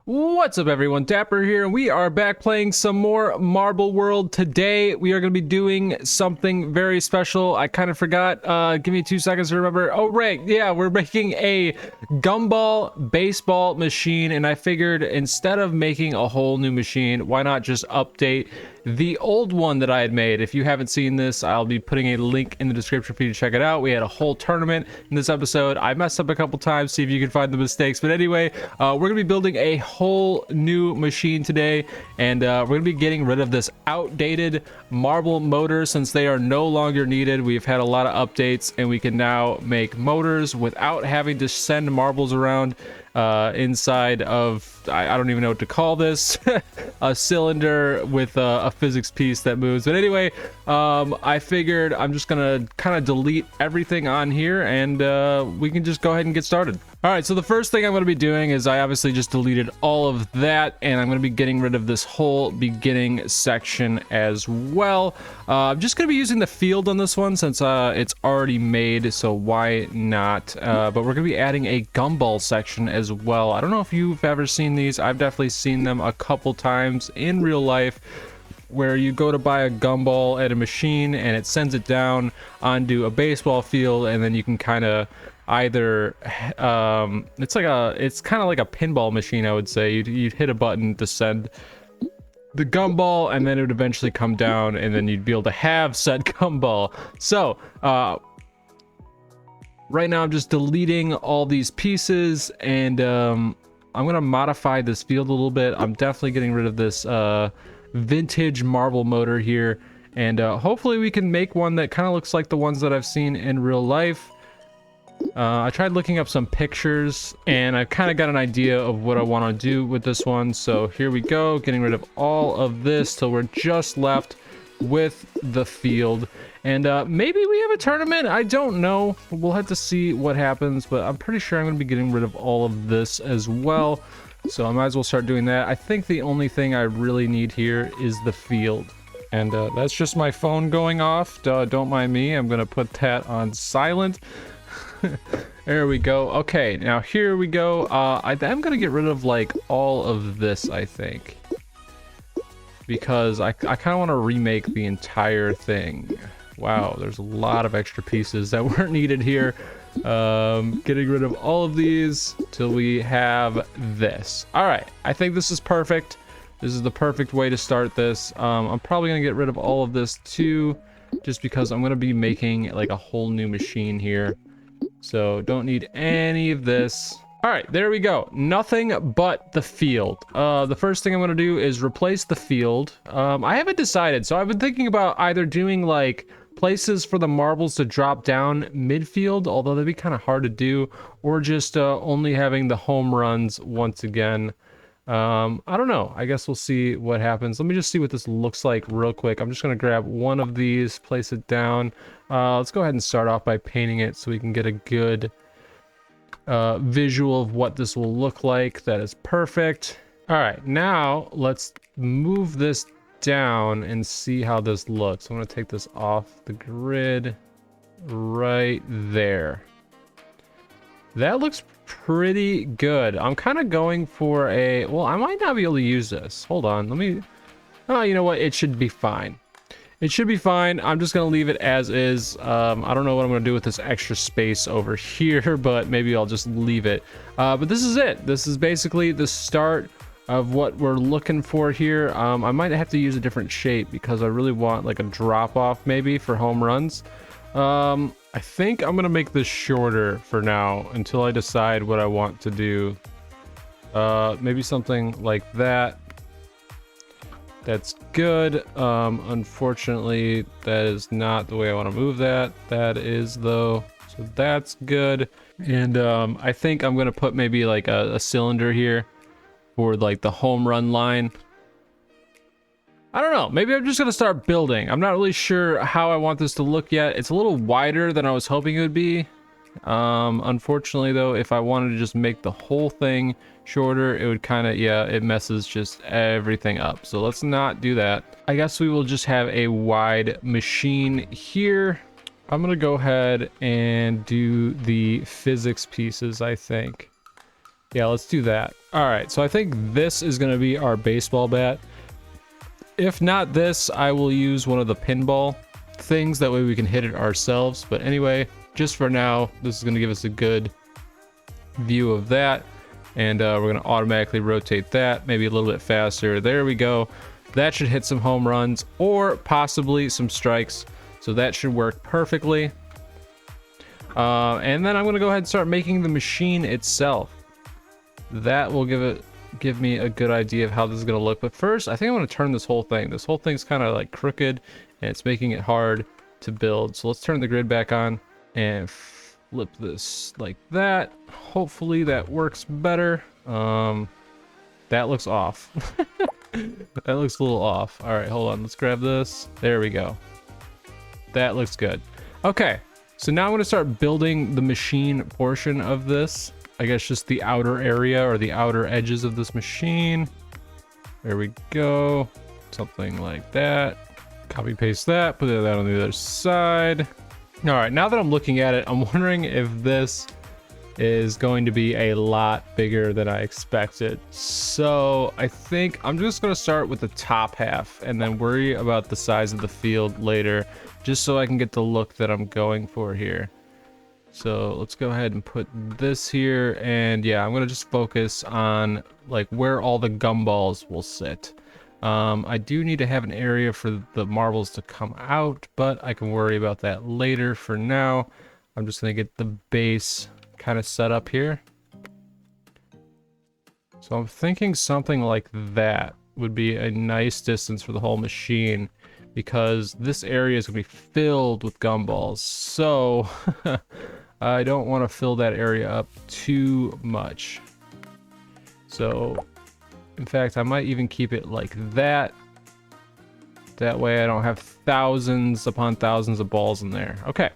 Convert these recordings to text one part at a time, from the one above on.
What's up everyone, Dapper here, and we are back playing some more Marble World. Today we are going to be doing something very special. I kind of forgot, give me 2 seconds to remember. Oh right, yeah, we're making a gumball baseball machine, and I figured instead of making a whole new machine, why not just update the old one that I had made. If you haven't seen this, I'll be putting a link in the description for you to check it out. We had a whole tournament in this episode. I messed up a couple times, see if you can find the mistakes, but anyway, we're going to be building a whole new machine today, and we're going to be getting rid of this outdated marble motor since they are no longer needed. We've had a lot of updates, and we can now make motors without having to send marbles around inside of, I don't even know what to call this, a cylinder with a physics piece that moves. But anyway, I figured I'm just gonna kind of delete everything on here, and we can just go ahead and get started. All right, so the first thing I'm going to be doing is I obviously just deleted all of that, and I'm going to be getting rid of this whole beginning section as well. I'm just going to be using the field on this one since it's already made, so why not? But we're going to be adding a gumball section as well. I don't know if you've ever seen these. I've definitely seen them a couple times in real life, where you go to buy a gumball at a machine and it sends it down onto a baseball field, and then you can kind of either it's kind of like a pinball machine, I would say. You'd hit a button to send the gumball, and then it would eventually come down, and then you'd be able to have said gumball. So right now I'm just deleting all these pieces, and I'm gonna modify this field a little bit. I'm definitely getting rid of this vintage marble motor here, and hopefully we can make one that kind of looks like the ones that I've seen in real life. I tried looking up some pictures, and I've kind of got an idea of what I want to do with this one. So here we go, getting rid of all of this till we're just left with the field. And maybe we have a tournament, I don't know. We'll have to see what happens, but I'm pretty sure I'm going to be getting rid of all of this as well. So I might as well start doing that. I think the only thing I really need here is the field. And that's just my phone going off. Don't mind me. I'm going to put that on silent. There we go. Okay, now here we go. I'm gonna get rid of like all of this, I think, because I kind of want to remake the entire thing. Wow, there's a lot of extra pieces that weren't needed here. Getting rid of all of these till we have this. All right, I think this is perfect. This is the perfect way to start this. I'm probably gonna get rid of all of this too, just because I'm gonna be making like a whole new machine here. So don't need any of this. All right, there we go. Nothing but the field. The first thing I'm gonna do is replace the field. I haven't decided, so I've been thinking about either doing like places for the marbles to drop down midfield, although that'd be kind of hard to do, or just only having the home runs once again. I don't know. I guess we'll see what happens. Let me just see what this looks like real quick. I'm just gonna grab one of these, place it down. Let's go ahead and start off by painting it so we can get a good visual of what this will look like. That is perfect. All right, now let's move this down and see how this looks. I'm gonna take this off the grid right there. That looks pretty good. I'm kind of going for a, well, I might not be able to use this. Hold on, let me, oh, you know what? It should be fine. It should be fine. I'm just going to leave it as is. I don't know what I'm going to do with this extra space over here, but maybe I'll just leave it. But this is it. This is basically the start of what we're looking for here. I might have to use a different shape because I really want like a drop off maybe for home runs. I think I'm gonna make this shorter for now until I decide what I want to do. Maybe something like that. That's good. Unfortunately, that is not the way I want to move that. That is though, so that's good. And I think I'm gonna put maybe like a cylinder here for like the home run line. I don't know, maybe I'm just gonna start building. I'm not really sure how I want this to look yet. It's a little wider than I was hoping it would be. Unfortunately though, if I wanted to just make the whole thing shorter, it would kind of, yeah, it messes just everything up. So let's not do that. I guess we will just have a wide machine here. I'm gonna go ahead and do the physics pieces, I think. Yeah, let's do that. All right, so I think this is going to be our baseball bat. If not this, I will use one of the pinball things. That way we can hit it ourselves. But anyway, just for now, this is going to give us a good view of that. And we're going to automatically rotate that maybe a little bit faster. There we go. That should hit some home runs or possibly some strikes. So that should work perfectly. And then I'm going to go ahead and start making the machine itself. That will give me a good idea of how this is going to look. But first, I think I want to turn this whole thing. This whole thing's kind of like crooked and it's making it hard to build. So let's turn the grid back on and flip this like that. Hopefully that works better. That looks off. That looks a little off. All right, hold on. Let's grab this. There we go. That looks good. Okay, so now I'm going to start building the machine portion of this. I guess just the outer area or the outer edges of this machine. There we go. Something like that. Copy paste that, put that on the other side. All right, now that I'm looking at it, I'm wondering if this is going to be a lot bigger than I expected. So I think I'm just going to start with the top half and then worry about the size of the field later, just so I can get the look that I'm going for here. So let's go ahead and put this here, and yeah, I'm gonna just focus on like where all the gumballs will sit. I do need to have an area for the marbles to come out, but I can worry about that later. For now, I'm just gonna get the base kind of set up here. So I'm thinking something like that would be a nice distance for the whole machine, because this area is gonna be filled with gumballs. So I don't want to fill that area up too much. So, in fact, I might even keep it like that. That way I don't have thousands upon thousands of balls in there. Okay,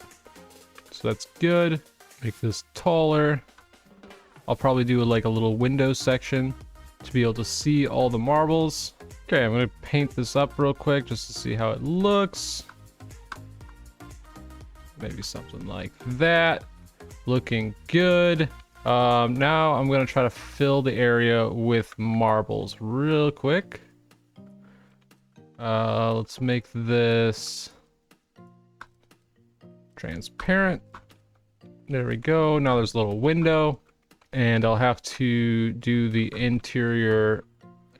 so that's good. Make this taller. I'll probably do like a little window section to be able to see all the marbles. Okay, I'm going to paint this up real quick just to see how it looks. Maybe something like that. Looking good. Now I'm going to try to fill the area with marbles real quick. Let's make this transparent. There we go. Now there's a little window, and I'll have to do the interior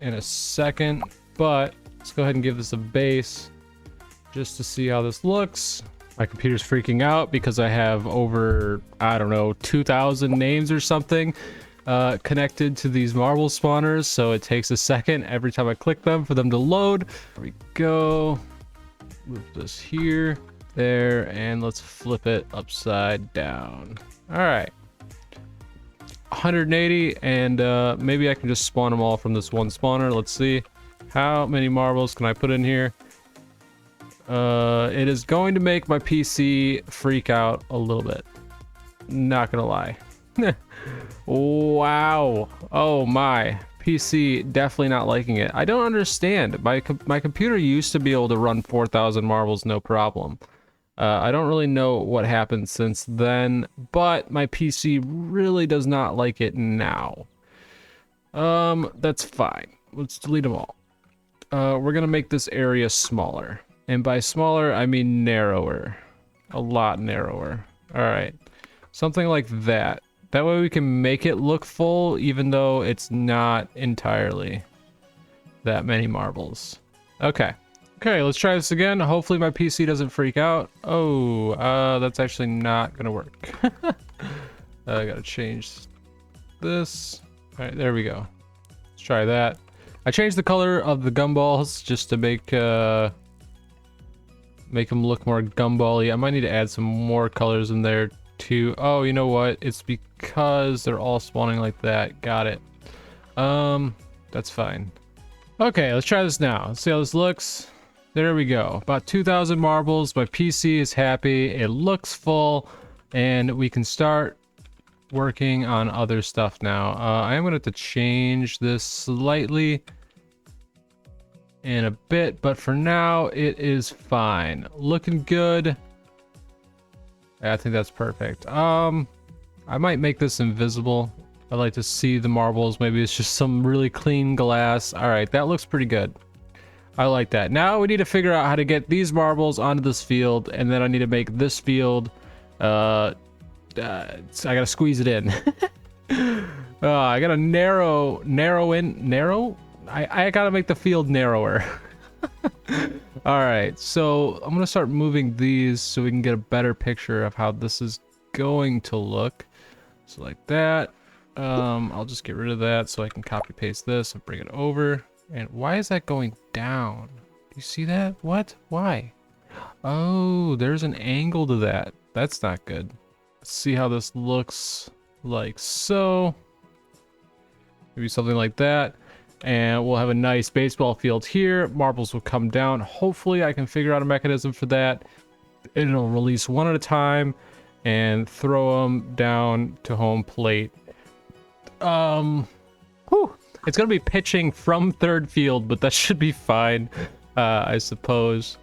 in a second, but let's go ahead and give this a base just to see how this looks. My computer's freaking out because I have over, I don't know, 2,000 names or something connected to these marble spawners, so it takes a second every time I click them for them to load. There we go. Move this here, there, and let's flip it upside down. All right. 180, and maybe I can just spawn them all from this one spawner. Let's see. How many marbles can I put in here? It is going to make my PC freak out a little bit. Not gonna lie. Wow. Oh my. PC definitely not liking it. I don't understand. My computer used to be able to run 4,000 marbles no problem. I don't really know what happened since then, but my PC really does not like it now. That's fine. Let's delete them all. We're gonna make this area smaller. And by smaller, I mean narrower. A lot narrower. All right. Something like that. That way we can make it look full, even though it's not entirely that many marbles. Okay. Okay, let's try this again. Hopefully my PC doesn't freak out. Oh, that's actually not gonna work. I gotta change this. All right, there we go. Let's try that. I changed the color of the gumballs just to make them look more gumball-y. I might need to add some more colors in there too. Oh, you know what? It's because they're all spawning like that. Got it. That's fine. Okay, let's try this now. Let's see how this looks. There we go. About 2,000 marbles. My PC is happy. It looks full, and we can start working on other stuff now. I am going to have to change this slightly in a bit, but for now it is fine. Looking good. I think that's perfect. I might make this invisible I'd like to see the marbles. Maybe it's just some really clean glass. All right, that looks pretty good. I like that. Now we need to figure out how to get these marbles onto this field, and then I need to make this field. I gotta squeeze it in. I gotta narrow. I gotta make the field narrower. All right, so I'm gonna start moving these so we can get a better picture of how this is going to look. So like that. I'll just get rid of that so I can copy paste this and bring it over. And why is that going down? Do you see that? What? Why? Oh, there's an angle to that. That's not good. Let's see how this looks like so. Maybe something like that. And we'll have a nice baseball field here. Marbles will come down. Hopefully I can figure out a mechanism for that. It'll release one at a time and throw them down to home plate. It's gonna be pitching from third field, but that should be fine, I suppose.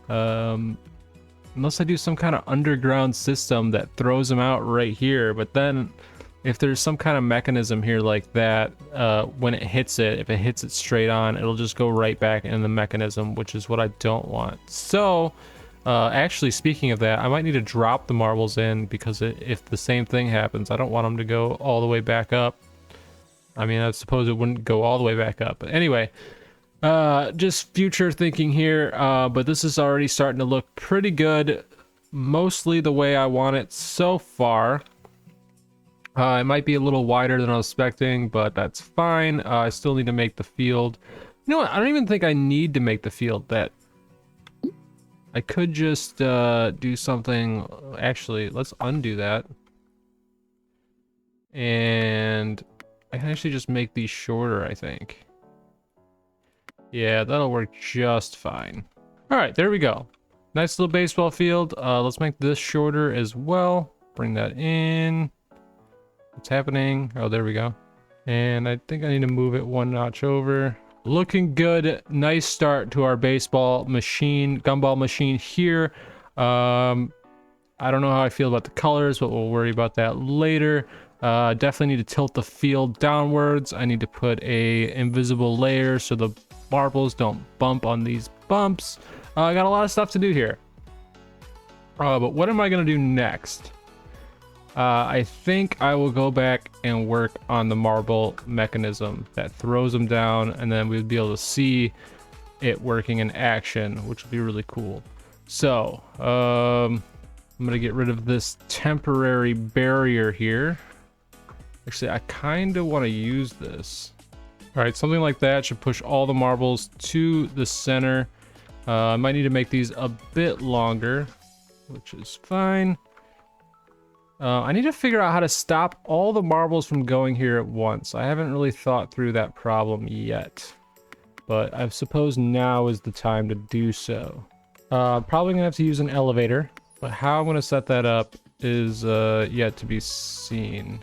Unless I do some kind of underground system that throws them out right here. But then if there's some kind of mechanism here like that, when it hits it, if it hits it straight on, it'll just go right back in the mechanism, which is what I don't want. So actually, speaking of that, I might need to drop the marbles in, because if the same thing happens, I don't want them to go all the way back up. I mean, I suppose it wouldn't go all the way back up. But anyway, just future thinking here. But this is already starting to look pretty good. Mostly the way I want it so far. It might be a little wider than I was expecting, but that's fine. I still need to make the field. You know what? I don't even think I need to make the field that. I could just do something. Actually, let's undo that. And I can actually just make these shorter, I think. Yeah, that'll work just fine. All right, there we go. Nice little baseball field. Let's make this shorter as well. Bring that in. What's happening? Oh, there we go. And I think I need to move it one notch over. Looking good. Nice start to our baseball machine, gumball machine here. I don't know how I feel about the colors, but we'll worry about that later. Definitely need to tilt the field downwards. I need to put a invisible layer so the marbles don't bump on these bumps. I got a lot of stuff to do here. But what am I gonna do next? I think I will go back and work on the marble mechanism that throws them down, and then we'll be able to see it working in action, which will be really cool. So, I'm gonna get rid of this temporary barrier here. Actually, I kind of want to use this. All right, something like that should push all the marbles to the center. I might need to make these a bit longer, which is fine. I need to figure out how to stop all the marbles from going here at once. I haven't really thought through that problem yet, but I suppose now is the time to do so. Probably gonna have to use an elevator, but how I'm gonna set that up is yet to be seen.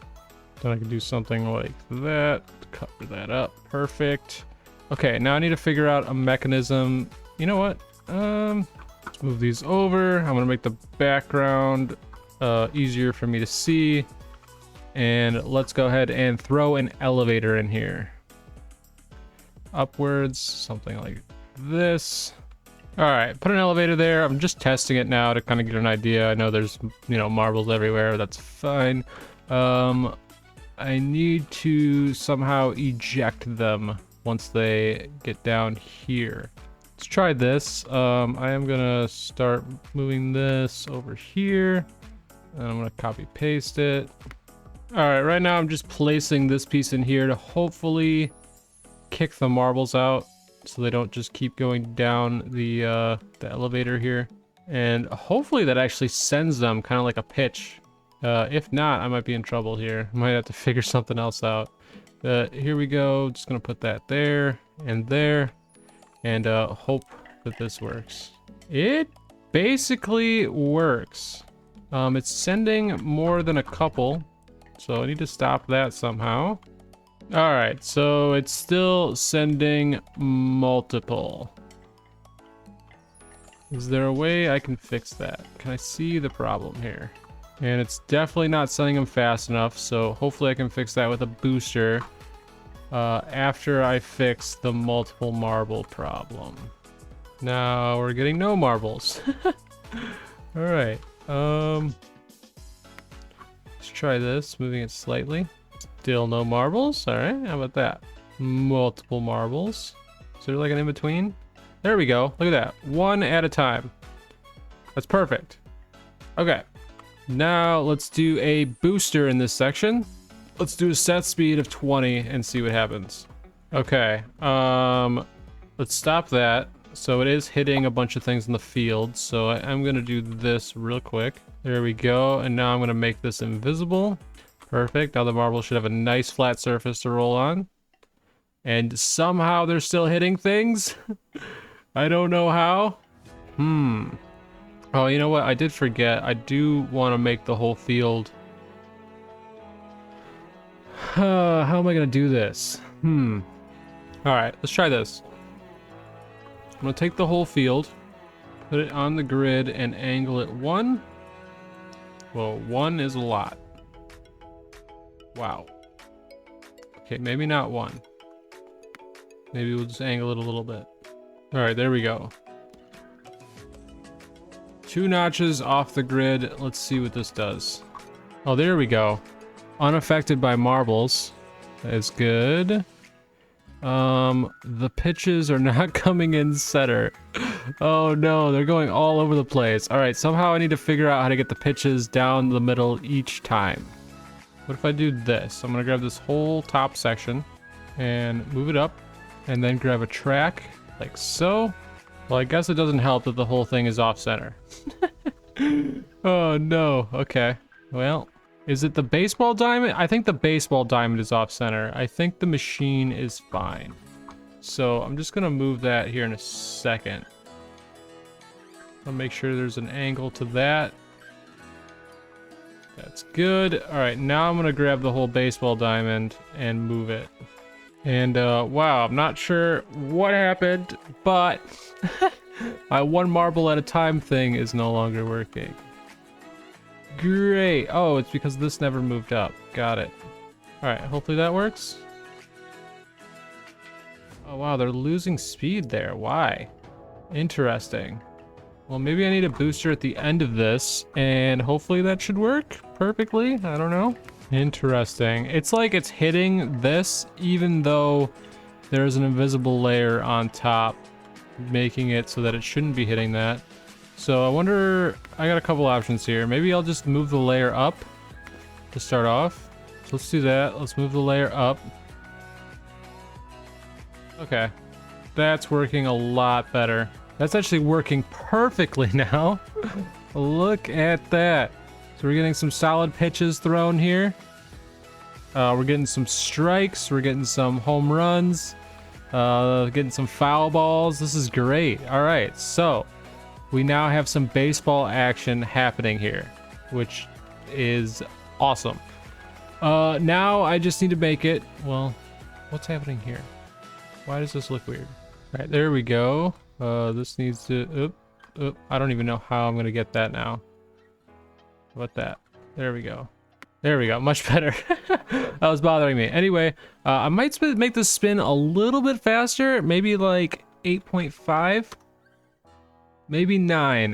Then I can do something like that, cover that up, perfect. Okay, now I need to figure out a mechanism. You know what? Let's move these over. I'm gonna make the background easier for me to see, and let's go ahead and throw an elevator in here. Upwards, something like this. All right, put an elevator there. I'm just testing it now to kind of get an idea. I know there's, you know, marbles everywhere. That's fine. I need to somehow eject them once they get down here. Let's try this. I am gonna start moving this over here, and I'm gonna copy paste it. All right, right now I'm just placing this piece in here to hopefully kick the marbles out so they don't just keep going down the elevator here. And hopefully that actually sends them kind of like a pitch. If not, I might be in trouble here. I might have to figure something else out. Here we go. Just gonna put that there and there, and hope that this works. It basically works. It's sending more than a couple, so I need to stop that somehow. All right, so it's still sending multiple. Is there a way I can fix that? Can I see the problem here? And it's definitely not sending them fast enough, so hopefully I can fix that with a booster after I fix the multiple marble problem. Now we're getting no marbles. Alright, let's try this, moving it slightly. Still no marbles. Alright, how about that? Multiple marbles. Is there like an in-between? There we go. Look at that. One at a time. That's perfect. Okay. Now let's do a booster in this section. Let's do a set speed of 20 and see what happens. Okay. Let's stop that. So it is hitting a bunch of things in the field. So I'm going to do this real quick. There we go. And now I'm going to make this invisible. Perfect. Now the marble should have a nice flat surface to roll on. And somehow they're still hitting things. I don't know how. Oh, you know what? I did forget. I do want to make the whole field. How am I going to do this? All right, let's try this. I'm going to take the whole field, put it on the grid, and angle it 1. Well, 1 is a lot. Wow. Okay, maybe not 1. Maybe we'll just angle it a little bit. All right, there we go. 2 notches off the grid. Let's see what this does. Oh, there we go. Unaffected by marbles. That is good. The pitches are not coming in center. Oh no, they're going all over the place. All right, somehow I need to figure out how to get the pitches down the middle each time. What if I do this? I'm gonna grab this whole top section and move it up, and then grab a track like so. Well, I guess it doesn't help that the whole thing is off center. Oh no, okay. Well, is it the baseball diamond? I think the baseball diamond is off center. I think the machine is fine. So I'm just gonna move that here in a second. I'll make sure there's an angle to that. That's good. All right, now I'm gonna grab the whole baseball diamond and move it. And wow, I'm not sure what happened, but my 1 marble at a time thing is no longer working. Great. Oh, it's because this never moved up. Got it. All right, hopefully that works. Oh wow, they're losing speed there. Why? Interesting. Well, maybe I need a booster at the end of this, and hopefully that should work perfectly. I don't know. Interesting. It's like it's hitting this even though there's an invisible layer on top, making it so that it shouldn't be hitting that. So I wonder, I got a couple options here. Maybe I'll just move the layer up to start off. So let's do that. Let's move the layer up. Okay. That's working a lot better. That's actually working perfectly now. Look at that. So we're getting some solid pitches thrown here. We're getting some strikes. We're getting some home runs. Getting some foul balls. This is great. All right, so we now have some baseball action happening here, which is awesome. Now I just need to make it. Well, what's happening here? Why does this look weird? All right, there we go. This needs to. I don't even know how I'm gonna get that now. How about that? There we go. There we go. Much better. That was bothering me. Anyway, I might make this spin a little bit faster. Maybe like 8.5. Maybe 9.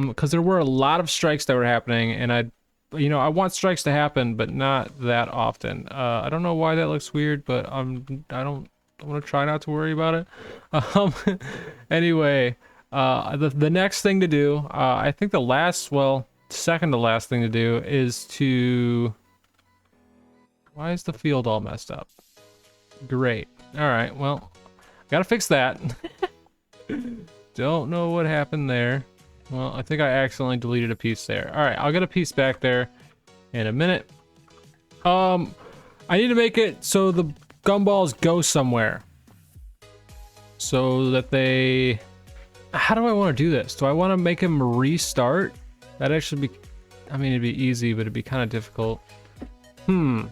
Because there were a lot of strikes that were happening, and I want strikes to happen, but not that often. I don't know why that looks weird, but I want to try not to worry about it. Anyway, the next thing to do, I think second to last thing to do is to... Why is the field all messed up? Great. All right, well, gotta fix that. Don't know what happened there. Well, I think I accidentally deleted a piece there. All right, I'll get a piece back there in a minute. I need to make it so the gumballs go somewhere. So that they... How do I want to do this? Do I want to make him restart? That'd actually be... I mean, it'd be easy, but it'd be kind of difficult. Hold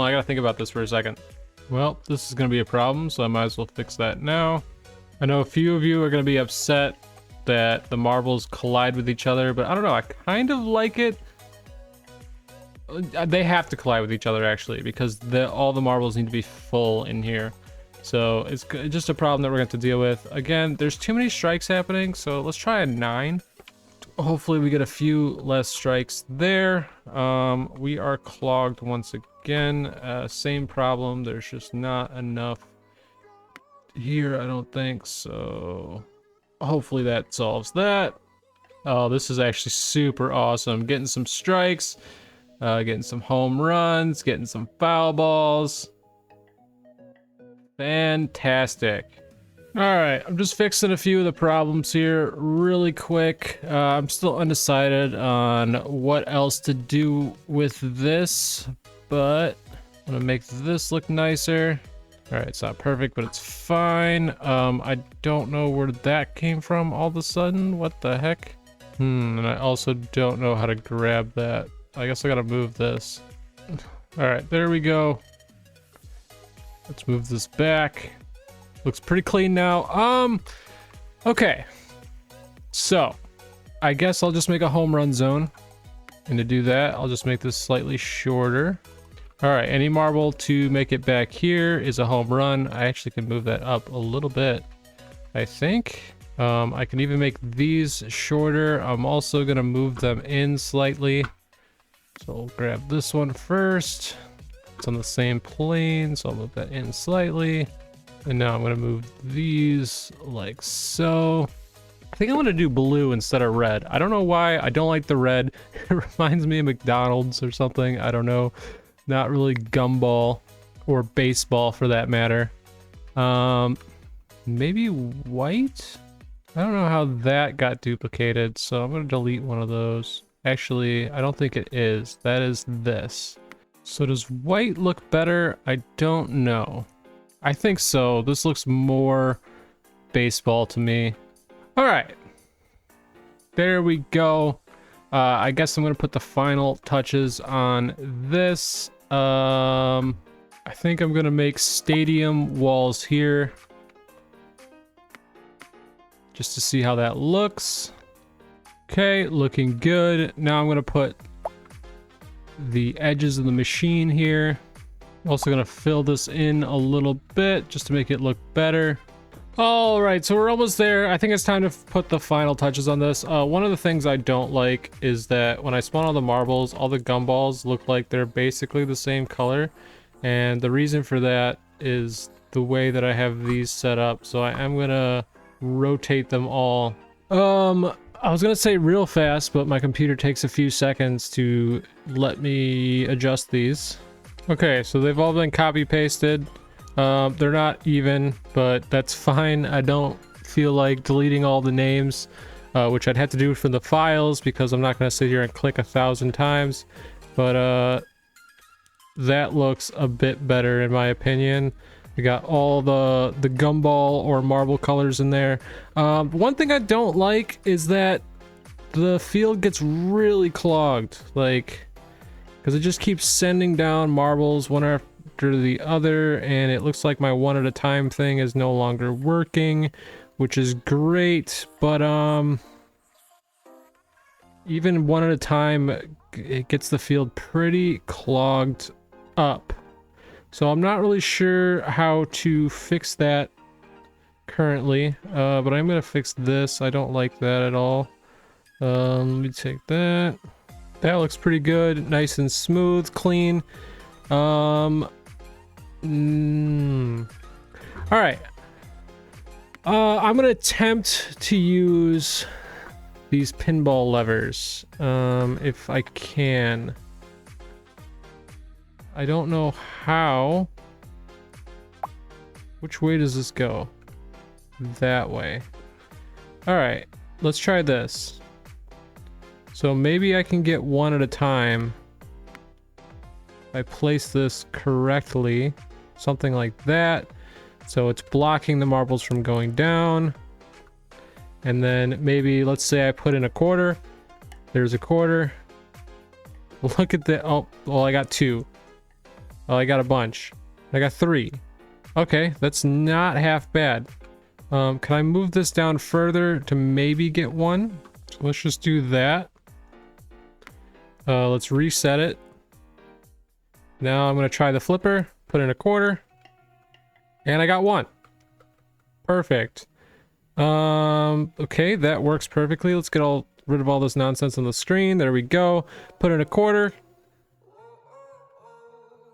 on, I gotta think about this for a second. Well, this is gonna be a problem, so I might as well fix that now. I know a few of you are gonna be upset that the marbles collide with each other, but I don't know, I kind of like it They have to collide with each other actually, because all the marbles need to be full in here. So it's just a problem that we're going to have to deal with. Again, there's too many strikes happening, so let's try a 9. Hopefully we get a few less strikes there. We are clogged once again. Same problem. There's just not enough here, I don't think. So hopefully that solves that. Oh, this is actually super awesome. Getting some strikes, getting some home runs, getting some foul balls. Fantastic. All right, I'm just fixing a few of the problems here really quick. I'm still undecided on what else to do with this, but I'm gonna make this look nicer. All right, it's not perfect, but it's fine. I don't know where that came from all of a sudden. What the heck? And I also don't know how to grab that. I guess I gotta move this. All right, there we go. Let's move this back. Looks pretty clean now. Okay. So, I guess I'll just make a home run zone. And to do that, I'll just make this slightly shorter. All right, any marble to make it back here is a home run. I actually can move that up a little bit, I think. I can even make these shorter. I'm also gonna move them in slightly. So I'll grab this one first. It's on the same plane, so I'll move that in slightly. And now I'm gonna move these like so. I think I'm gonna do blue instead of red. I don't know why. I don't like the red. It reminds me of McDonald's or something. I don't know. Not really Gumball or baseball for that matter. Maybe white? I don't know how that got duplicated, so I'm gonna delete one of those. Actually, I don't think it is. That is this. So does white look better? I don't know. I think so. This looks more baseball to me. All right. There we go. I guess I'm going to put the final touches on this. I think I'm going to make stadium walls here. Just to see how that looks. Okay, looking good. Now I'm going to put the edges of the machine here. Also gonna fill this in a little bit just to make it look better. All right, so we're almost there. I think it's time to put the final touches on this. One of the things I don't like is that when I spawn all the marbles, all the gumballs look like they're basically the same color. And the reason for that is the way that I have these set up. So I am gonna rotate them all. I was gonna say real fast, but my computer takes a few seconds to let me adjust these. Okay, so they've all been copy pasted. They're not even, but that's fine. I don't feel like deleting all the names, which I'd have to do from the files because I'm not gonna sit here and click 1,000 times. But that looks a bit better in my opinion. We got all the gumball or marble colors in there. One thing I don't like is that the field gets really clogged, like, because it just keeps sending down marbles one after the other, and it looks like my one at a time thing is no longer working, which is great, but even one at a time, it gets the field pretty clogged up. So I'm not really sure how to fix that currently, but I'm gonna fix this. I don't like that at all. Let me take that. That looks pretty good, nice and smooth, clean. All right. I'm gonna attempt to use these pinball levers, if I can. I don't know how. Which way does this go? That way. All right, let's try this. So maybe I can get one at a time. If I place this correctly, something like that. So it's blocking the marbles from going down. And then maybe, let's say I put in a quarter. There's a quarter. Look at that. Oh, well, I got 2. Oh, I got a bunch. I got 3. Okay, that's not half bad. Can I move this down further to maybe get 1? So let's just do that. Let's reset it. Now I'm going to try the flipper, put in a quarter, and I got one. Perfect. Okay, that works perfectly. Let's get rid of all this nonsense on the screen. There we go. Put in a quarter.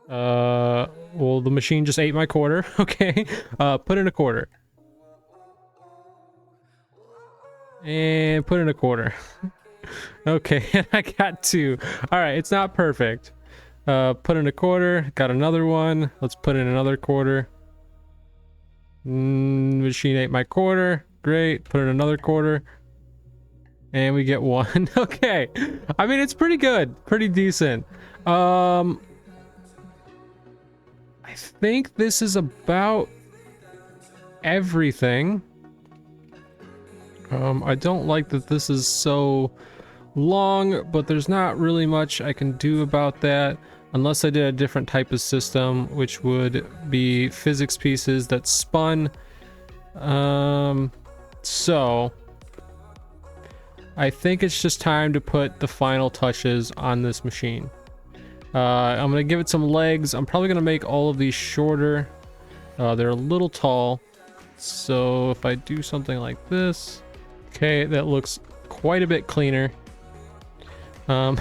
Well, the machine just ate my quarter. Okay. Put in a quarter. And put in a quarter. Okay, I got two. All right, it's not perfect. Put in a quarter. Got another one. Let's put in another quarter. Machine ate my quarter. Great. Put in another quarter. And we get one. Okay. I mean, it's pretty good. Pretty decent. I think this is about everything. I don't like that this is so long, but there's not really much I can do about that unless I did a different type of system, which would be physics pieces that spun. So I think it's just time to put the final touches on this machine. I'm gonna give it some legs. I'm probably gonna make all of these shorter. They're a little tall, so if I do something like this, okay, that looks quite a bit cleaner. I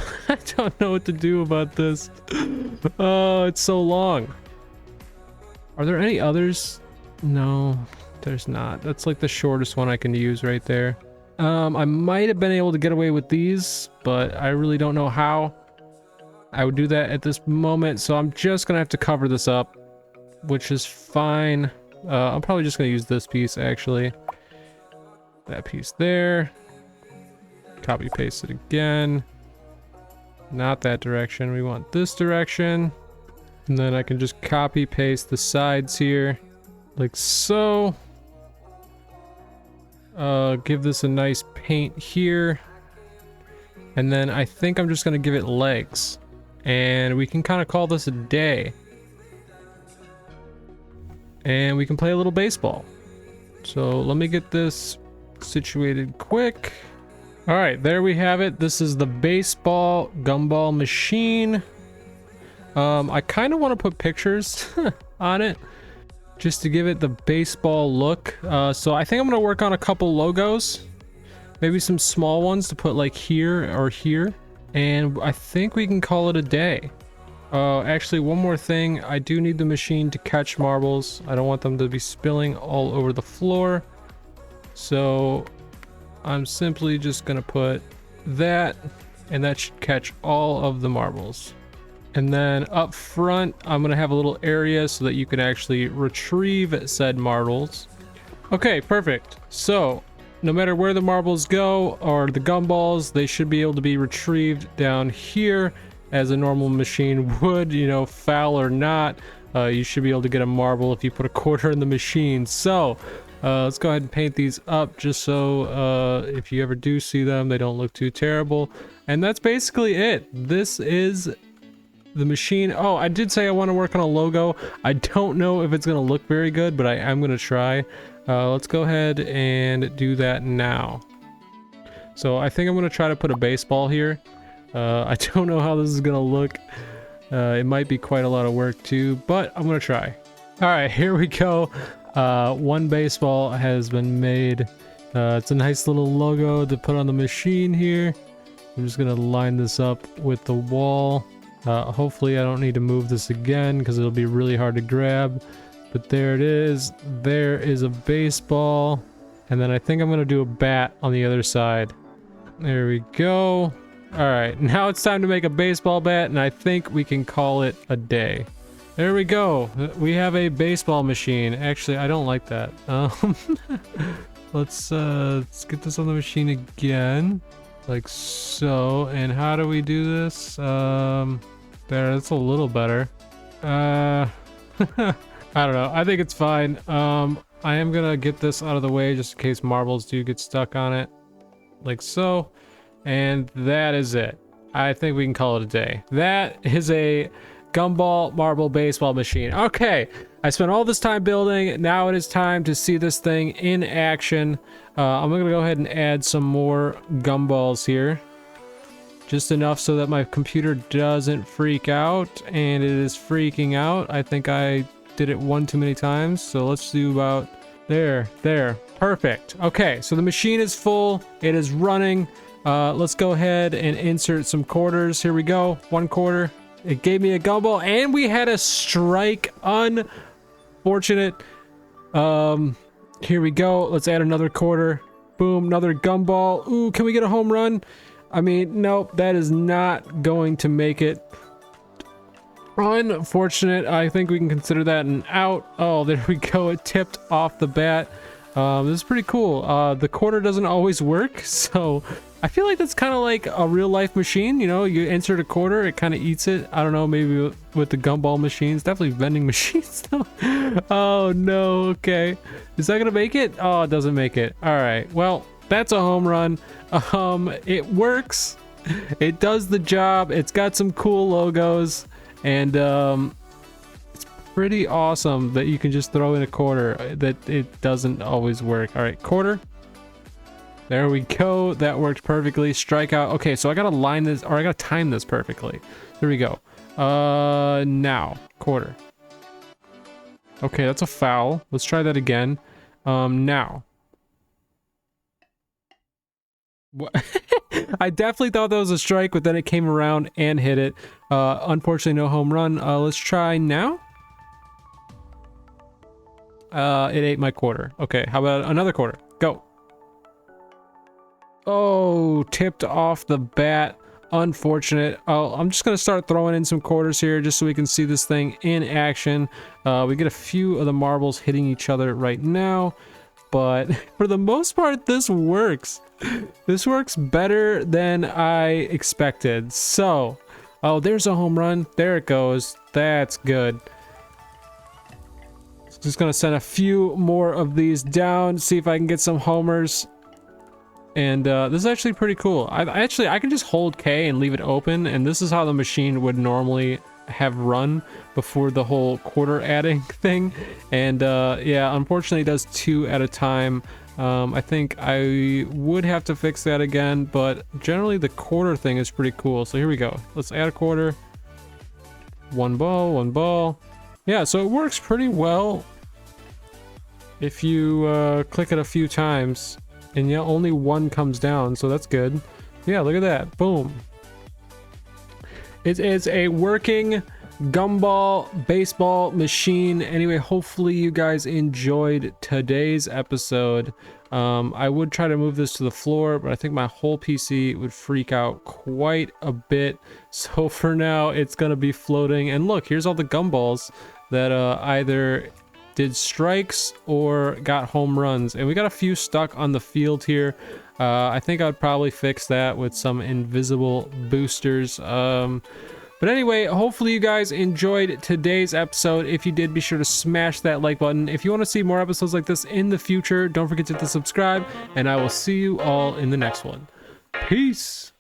don't know what to do about this. Oh, it's so long. Are there any others? No, there's not. That's like the shortest one I can use right there. I might have been able to get away with these, but I really don't know how I would do that at this moment. So I'm just gonna have to cover this up, which is fine. I'm probably just gonna use this piece actually. That piece there. Copy paste it again. Not that direction. We want this direction. And then I can just copy paste the sides here like so. Give this a nice paint here. And then I think I'm just gonna give it legs. And we can kind of call this a day. And we can play a little baseball. So let me get this situated quick. All right, there we have it. This is the baseball gumball machine. I kind of want to put pictures on it just to give it the baseball look. So I think I'm going to work on a couple logos, maybe some small ones to put like here or here. And I think we can call it a day. Actually, one more thing. I do need the machine to catch marbles. I don't want them to be spilling all over the floor. So I'm simply just gonna put that, and that should catch all of the marbles. And then up front, I'm gonna have a little area so that you can actually retrieve said marbles. Okay, perfect. So no matter where the marbles go or the gumballs, they should be able to be retrieved down here as a normal machine would, you know, foul or not. You should be able to get a marble if you put a quarter in the machine. So let's go ahead and paint these up just so if you ever do see them, they don't look too terrible. And that's basically it. This is the machine. Oh, I did say I want to work on a logo. I don't know if it's going to look very good, but I am going to try. Let's go ahead and do that now. So I think I'm going to try to put a baseball here. I don't know how this is going to look. It might be quite a lot of work too, but I'm going to try. All right, here we go. One baseball has been made. It's a nice little logo to put on the machine here. I'm just going to line this up with the wall. Hopefully I don't need to move this again because it'll be really hard to grab. But there it is. There is a baseball. And then I think I'm going to do a bat on the other side. There we go. Alright, now it's time to make a baseball bat, and I think we can call it a day. There we go. We have a baseball machine. Actually, I don't like that. Let's get this on the machine again. Like so. And how do we do this? There, that's a little better. I don't know. I think it's fine. I am gonna get this out of the way just in case marbles do get stuck on it. Like so. And that is it. I think we can call it a day. That is a gumball marble baseball machine. Okay, I spent all this time building. Now it is time to see this thing in action. I'm gonna go ahead and add some more gumballs here. just enough so that my computer doesn't freak out, and it is freaking out. I think I did it one too many times, so let's do about there. Perfect. Okay, so the machine is full. It is running. Let's go ahead and insert some quarters. Here we go. 1 quarter. It gave me a gumball, and we had a strike. Unfortunate. Here we go. Let's add another quarter. Boom, another gumball. Ooh, can we get a home run? I mean, nope, that is not going to make it. Unfortunate. I think we can consider that an out. Oh, there we go. It tipped off the bat. This is pretty cool. The quarter doesn't always work, so I feel like that's kind of like a real life machine. You know, you insert a quarter, it kind of eats it. I don't know, maybe with the gumball machines. Definitely vending machines though. Oh no, okay. Is that gonna make it? Oh, it doesn't make it. All right, well, that's a home run. It works. It does the job. It's got some cool logos, and it's pretty awesome that you can just throw in a quarter. That it doesn't always work. All right, quarter. There we go. That worked perfectly. Strikeout. Okay, so I gotta line this, or I gotta time this perfectly. There we go. Now quarter. Okay, that's a foul. Let's try that again. Now. What? I definitely thought that was a strike, but then it came around and hit it. Unfortunately, no home run. Let's try now. It ate my quarter. Okay, how about another quarter? Go. Oh, tipped off the bat. Unfortunate. Oh, I'm just gonna start throwing in some quarters here just so we can see this thing in action. We get a few of the marbles hitting each other right now, but for the most part, this works. This works better than I expected. So, oh, there's a home run. There it goes. That's good. Just gonna send a few more of these down, see if I can get some homers. And this is actually pretty cool. I can just hold K and leave it open, and this is how the machine would normally have run before the whole quarter adding thing. And yeah, unfortunately it does 2 at a time. I think I would have to fix that again, but generally the quarter thing is pretty cool. So here we go. Let's add a quarter. 1 ball, 1 ball. Yeah, so it works pretty well if you click it a few times. And yeah, only 1 comes down, so that's good. Yeah, look at that. Boom. It is a working gumball baseball machine. Anyway, hopefully you guys enjoyed today's episode. I would try to move this to the floor, but I think my whole PC would freak out quite a bit. So for now, it's gonna be floating. And look, here's all the gumballs that either did strikes or got home runs, and we got a few stuck on the field here. I think I'd probably fix that with some invisible boosters. But anyway, hopefully you guys enjoyed today's episode. If you did, be sure to smash that like button. If you want to see more episodes like this in the future, don't forget to subscribe, and I will see you all in the next one. Peace.